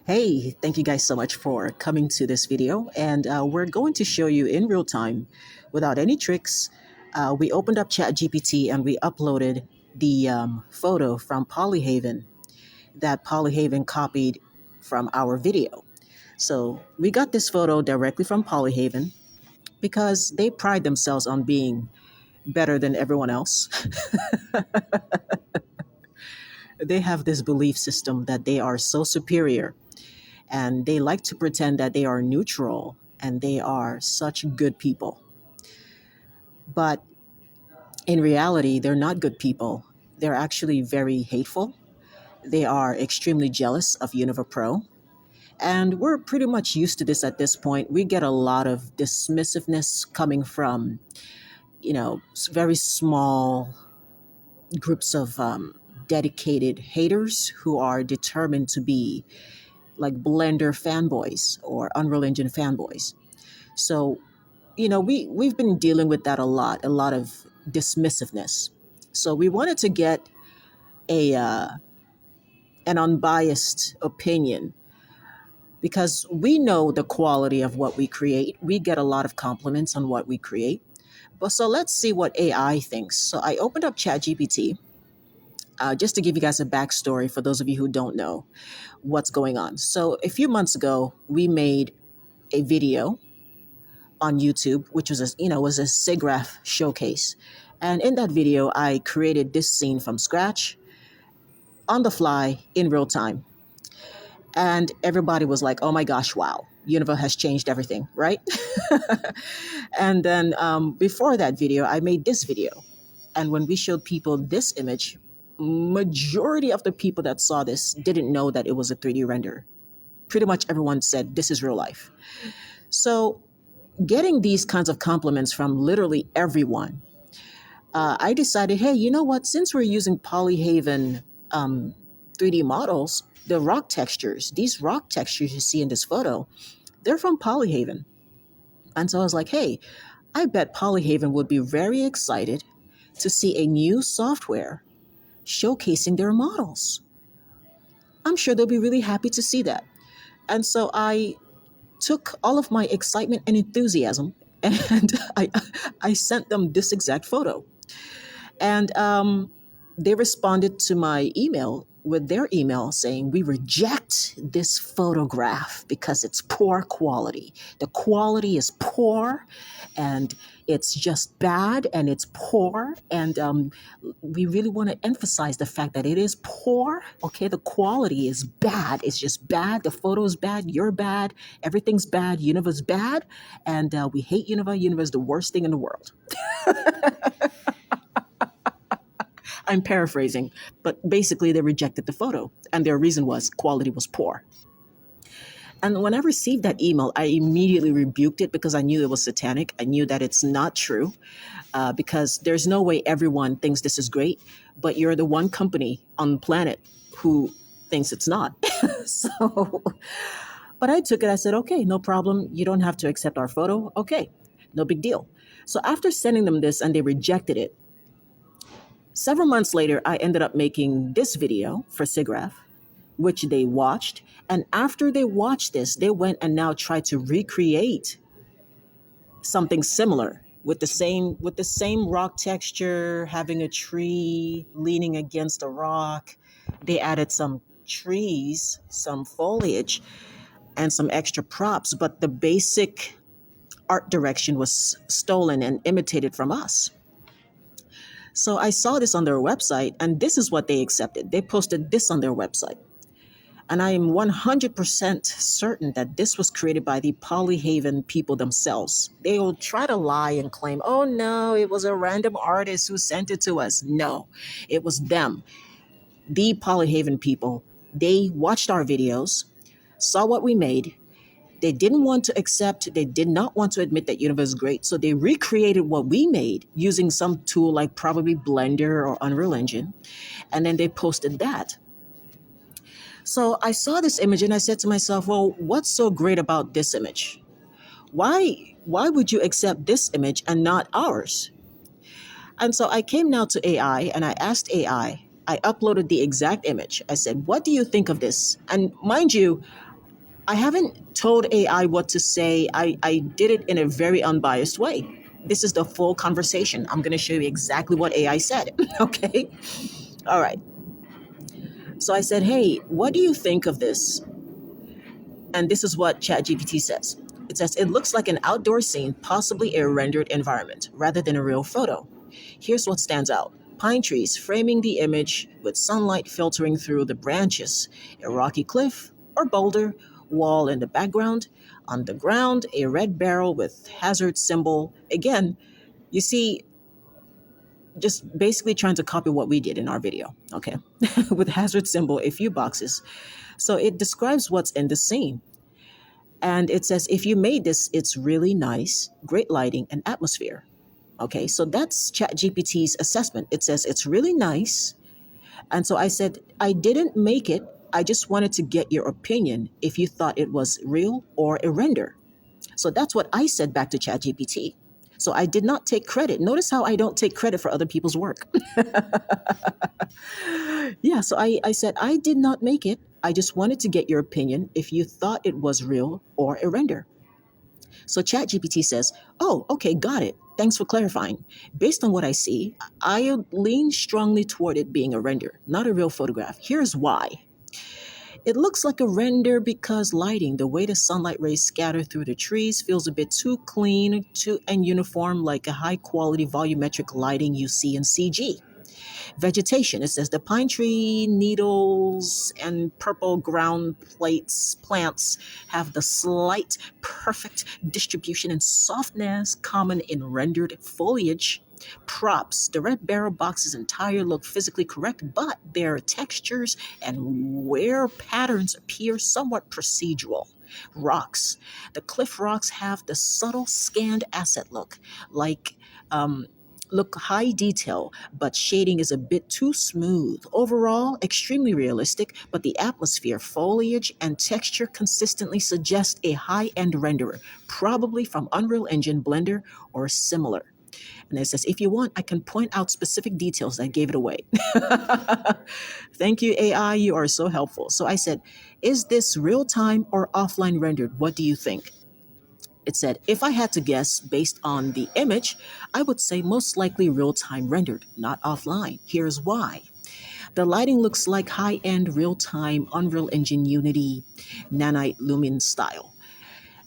Hey, thank you guys so much for coming to this video. And we're going to show you in real time without any tricks. We opened up ChatGPT and we uploaded the photo from Polyhaven that Polyhaven copied from our video. So we got this photo directly from Polyhaven because they pride themselves on being better than everyone else. They have this belief system that they are so superior and they like to pretend that they are neutral and they are such good people. But in reality, they're not good people. They're actually very hateful. They are extremely jealous of Univa Pro. And we're pretty much used to this at this point. We get a lot of dismissiveness coming from, very small groups of dedicated haters who are determined to be like Blender fanboys or Unreal Engine fanboys. So, we've been dealing with that a lot of dismissiveness. So we wanted to get a an unbiased opinion because we know the quality of what we create. We get a lot of compliments on what we create. But so let's see what AI thinks. So I opened up ChatGPT just to give you guys a backstory for those of you who don't know what's going on. So a few months ago, we made a video on YouTube, which was was a SIGGRAPH showcase. And in that video, I created this scene from scratch on the fly in real time. And everybody was like, oh my gosh, wow, Univa has changed everything, right? And then before that video, I made this video. And when we showed people this image, majority of the people that saw this didn't know that it was a 3D render. Pretty much everyone said this is real life. So getting these kinds of compliments from literally everyone, I decided, hey, you know what? Since we're using Polyhaven 3D models, these rock textures you see in this photo, they're from Polyhaven. And so I was like, hey, I bet Polyhaven would be very excited to see a new software showcasing their models. I'm sure they'll be really happy to see that. And so I took all of my excitement and enthusiasm and I sent them this exact photo. And they responded to my email with their email saying, we reject this photograph because it's poor quality. The quality is poor and it's just bad and it's poor. And we really want to emphasize the fact that it is poor. Okay, the quality is bad. It's just bad. The photo is bad. You're bad. Everything's bad. Univa's bad. And we hate Univa. Univa is the worst thing in the world. I'm paraphrasing, but basically they rejected the photo and their reason was quality was poor. And when I received that email, I immediately rebuked it because I knew it was satanic. I knew that it's not true because there's no way everyone thinks this is great, but you're the one company on the planet who thinks it's not. So, but I took it. I said, okay, no problem. You don't have to accept our photo. Okay, no big deal. So after sending them this and they rejected it, several months later, I ended up making this video for SIGGRAPH, which they watched. And after they watched this, they went and now tried to recreate something similar with the same rock texture, having a tree leaning against a rock. They added some trees, some foliage, and some extra props, but the basic art direction was stolen and imitated from us. So I saw this on their website, and this is what they accepted. They posted this on their website. And I am 100% certain that this was created by the Polyhaven people themselves. They will try to lie and claim, oh no, it was a random artist who sent it to us. No, it was them, the Polyhaven people. They watched our videos, saw what we made. They didn't want to accept, they did not want to admit that Univa is great. So they recreated what we made using some tool like probably Blender or Unreal Engine. And then they posted that. So I saw this image and I said to myself, well, what's so great about this image? Why would you accept this image and not ours? And so I came now to AI and I asked AI, I uploaded the exact image. I said, what do you think of this? And mind you, I haven't told AI what to say. I did it in a very unbiased way. This is the full conversation. I'm going to show you exactly what AI said. Okay. All right. So I said, hey, what do you think of this? And this is what ChatGPT says. It says, it looks like an outdoor scene, possibly a rendered environment, rather than a real photo. Here's what stands out: pine trees framing the image with sunlight filtering through the branches, a rocky cliff or boulder wall in the background. On the ground, a red barrel with hazard symbol. Again, you see, just basically trying to copy what we did in our video, okay? With hazard symbol, a few boxes. So it describes what's in the scene. And it says, if you made this, it's really nice, great lighting and atmosphere. Okay, so that's ChatGPT's assessment. It says it's really nice. And so I said, I didn't make it. I just wanted to get your opinion if you thought it was real or a render. So that's what I said back to ChatGPT. So I did not take credit. Notice how I don't take credit for other people's work. Yeah, so I said, I did not make it. I just wanted to get your opinion if you thought it was real or a render. So ChatGPT says, oh, okay, got it. Thanks for clarifying. Based on what I see, I lean strongly toward it being a render, not a real photograph. Here's why. It looks like a render because lighting, the way the sunlight rays scatter through the trees, feels a bit too clean and uniform, like a high quality volumetric lighting you see in CG. Vegetation, it says the pine tree needles and purple ground plants have the slight, perfect distribution and softness common in rendered foliage. Props, the red barrel box's entire look physically correct, but their textures and wear patterns appear somewhat procedural. Rocks, the cliff rocks have the subtle scanned asset look, like look high detail, but shading is a bit too smooth. Overall, extremely realistic, but the atmosphere, foliage, and texture consistently suggest a high-end renderer, probably from Unreal Engine, Blender, or similar. And it says, if you want, I can point out specific details that gave it away. Thank you, AI. You are so helpful. So I said, is this real time or offline rendered? What do you think? It said, if I had to guess based on the image, I would say most likely real time rendered, not offline. Here's why. The lighting looks like high end real time Unreal Engine Unity nanite lumen style.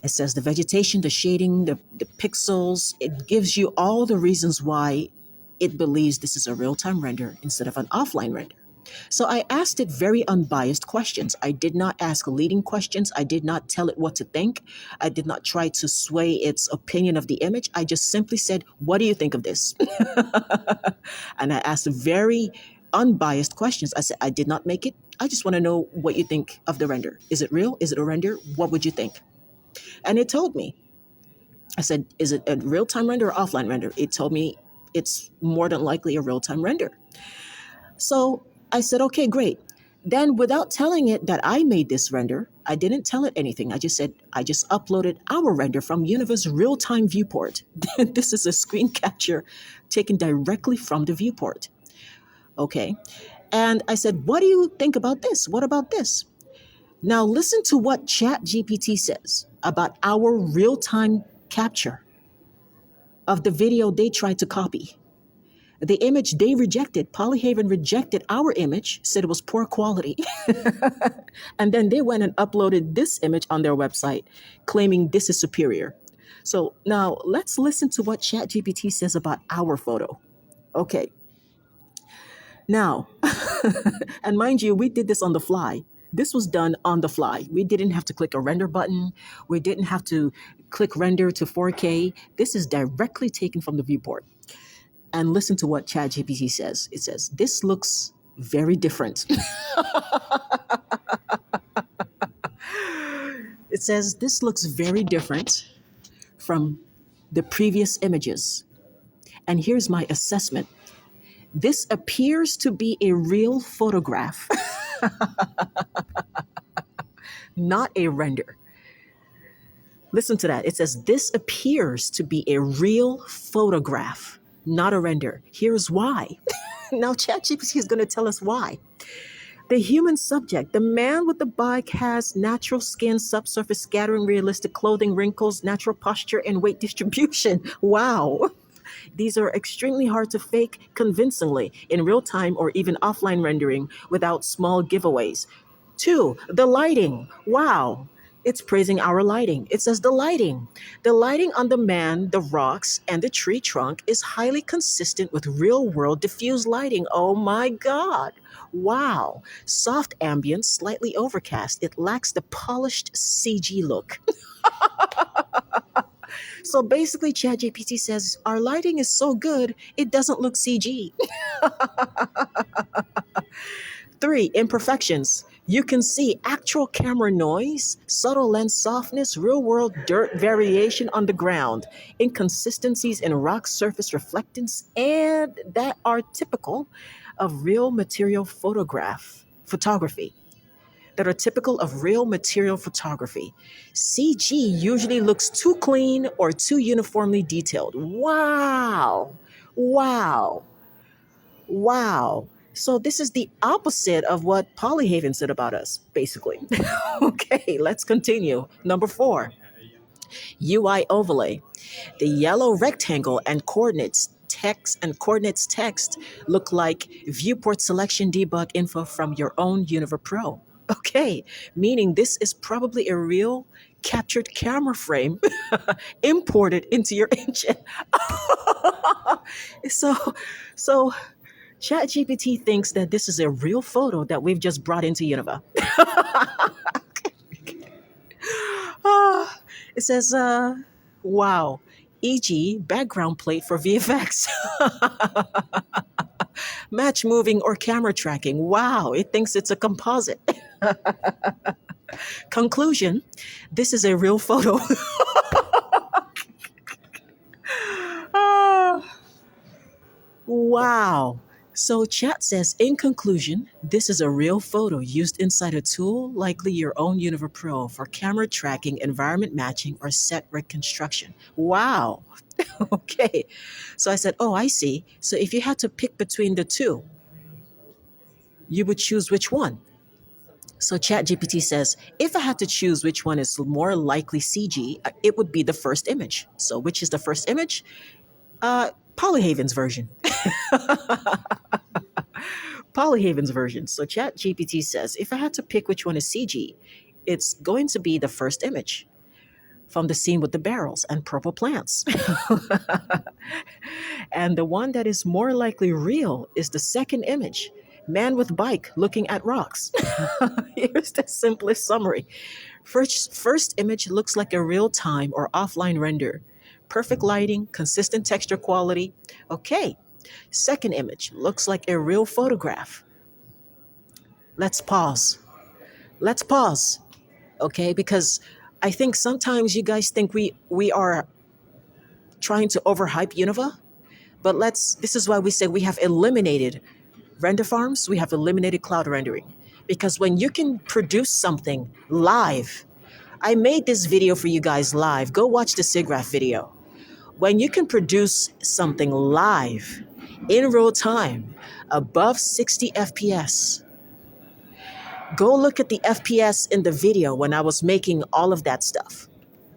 It says the vegetation, the shading, the pixels, it gives you all the reasons why it believes this is a real time render instead of an offline render. So I asked it very unbiased questions. I did not ask leading questions. I did not tell it what to think. I did not try to sway its opinion of the image. I just simply said, what do you think of this? And I asked very unbiased questions. I said, I did not make it. I just want to know what you think of the render. Is it real? Is it a render? What would you think? And it told me. I said, is it a real-time render or offline render? It told me it's more than likely a real-time render. So I said, okay, great. Then without telling it that I made this render, I didn't tell it anything. I just said, I just uploaded our render from Univer's real-time viewport. This is a screen capture taken directly from the viewport. Okay. And I said, what do you think about this? What about this? Now listen to what ChatGPT says about our real-time capture of the video they tried to copy. The image they rejected, Polyhaven rejected our image, said it was poor quality. And then they went and uploaded this image on their website, claiming this is superior. So now let's listen to what ChatGPT says about our photo. Okay. Now, and mind you, we did this on the fly. This was done on the fly. We didn't have to click a render button. We didn't have to click render to 4K. This is directly taken from the viewport. And listen to what ChatGPT says. It says, this looks very different. It says, this looks very different from the previous images. And here's my assessment. This appears to be a real photograph, not a render. Listen to that. It says, this appears to be a real photograph, not a render. Here's why. Now, ChatGPT is going to tell us why. The human subject, the man with the bike, has natural skin, subsurface scattering, realistic clothing, wrinkles, natural posture, and weight distribution. Wow. These are extremely hard to fake convincingly in real time or even offline rendering without small giveaways. Two, the lighting. Wow. It's praising our lighting. It says the lighting. The lighting on the man, the rocks, and the tree trunk is highly consistent with real world diffuse lighting. Oh my God. Wow. Soft ambience, slightly overcast. It lacks the polished CG look. So basically, ChatGPT says our lighting is so good, it doesn't look CG. Three, imperfections. You can see actual camera noise, subtle lens softness, real world dirt variation on the ground, inconsistencies in rock surface reflectance, and that are typical of real material photography. That are typical of real material photography. CG usually looks too clean or too uniformly detailed. Wow. Wow. Wow. So this is the opposite of what Polyhaven said about us, basically. Okay, let's continue. Number four, UI overlay. The yellow rectangle and coordinates text look like viewport selection debug info from your own Univer Pro. Okay, meaning this is probably a real captured camera frame imported into your engine. so so ChatGPT thinks that this is a real photo that we've just brought into Univa. Ah, it says, wow, e.g., background plate for VFX, match moving or camera tracking. Wow, it thinks it's a composite. Conclusion, this is a real photo. Ah, wow. So chat says, in conclusion, this is a real photo used inside a tool, likely your own Univer Pro, for camera tracking, environment matching, or set reconstruction. Wow. Okay. So I said, oh, I see. So if you had to pick between the two, you would choose which one? So ChatGPT says, if I had to choose which one is more likely CG, it would be the first image. So which is the first image? Polyhaven's version. Polyhaven's version. So ChatGPT says, if I had to pick which one is CG, it's going to be the first image from the scene with the barrels and purple plants. And the one that is more likely real is the second image, man with bike looking at rocks. Here's the simplest summary. First image looks like a real time or offline render. Perfect lighting, consistent texture quality. Okay. Second image looks like a real photograph. Let's pause. Let's pause. Okay, because I think sometimes you guys think we are trying to overhype Univa, but this is why we say we have eliminated render farms, we have eliminated cloud rendering. Because when you can produce something live, I made this video for you guys live. Go watch the SIGGRAPH video. When you can produce something live in real time above 60 FPS, go look at the FPS in the video when I was making all of that stuff.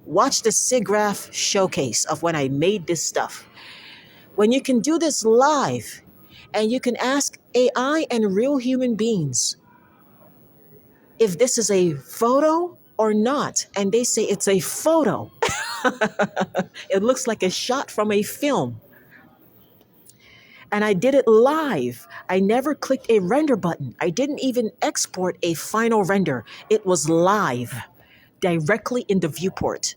Watch the SIGGRAPH showcase of when I made this stuff. When you can do this live and you can ask AI and real human beings if this is a photo or not, and they say it's a photo. It looks like a shot from a film. And I did it live. I never clicked a render button. I didn't even export a final render. It was live, directly in the viewport.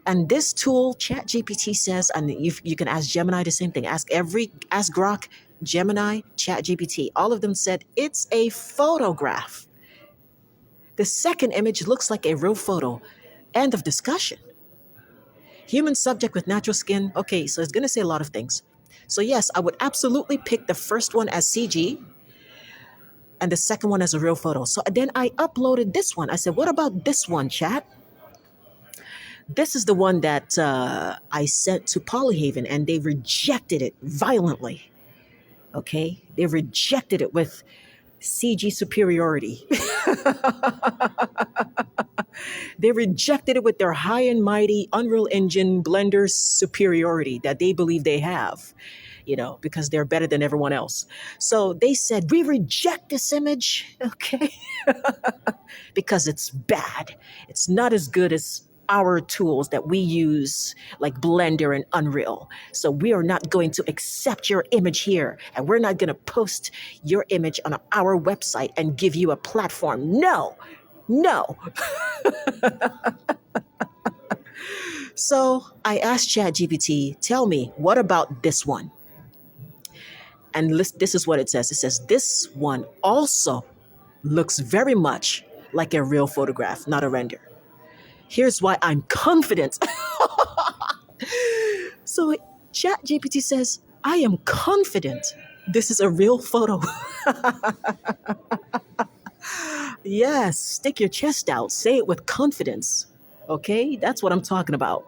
And this tool, ChatGPT says, and you can ask Gemini the same thing. Ask Grok, Gemini, ChatGPT. All of them said it's a photograph. The second image looks like a real photo. End of discussion. Human subject with natural skin. Okay, so it's going to say a lot of things. So yes, I would absolutely pick the first one as CG and the second one as a real photo. So then I uploaded this one. I said, what about this one, chat? This is the one that I sent to Polyhaven, and they rejected it violently. Okay, they rejected it with CG superiority. They rejected it with their high and mighty Unreal Engine Blender superiority that they believe they have, because they're better than everyone else. So they said, we reject this image, okay, because it's bad. It's not as good as our tools that we use, like Blender and Unreal. So we are not going to accept your image here, and we're not going to post your image on our website and give you a platform. No, no. So I asked ChatGPT, tell me, what about this one? And this is what it says. It says, this one also looks very much like a real photograph, not a render. Here's why I'm confident. So ChatGPT says, I am confident this is a real photo. Yes, stick your chest out. Say it with confidence. Okay, that's what I'm talking about.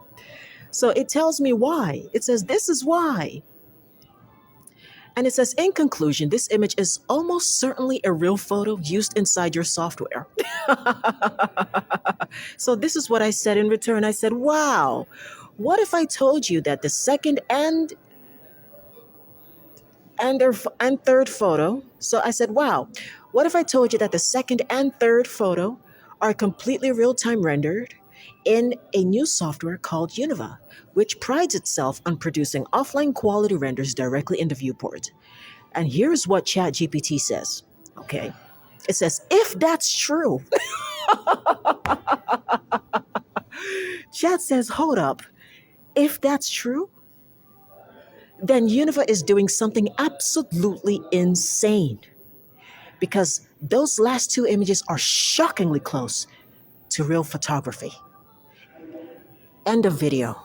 So it tells me why. It says, this is why. And it says, in conclusion, this image is almost certainly a real photo used inside your software. So this is what I said in return. I said, wow, what if I told you that the second and third photo? So I said, wow, what if I told you that the second and third photo are completely real-time rendered in a new software called Univa, which prides itself on producing offline quality renders directly in the viewport. And here's what ChatGPT says. Okay. It says, if that's true, Chat says, hold up. If that's true, then Univa is doing something absolutely insane, because those last two images are shockingly close to real photography. End of video.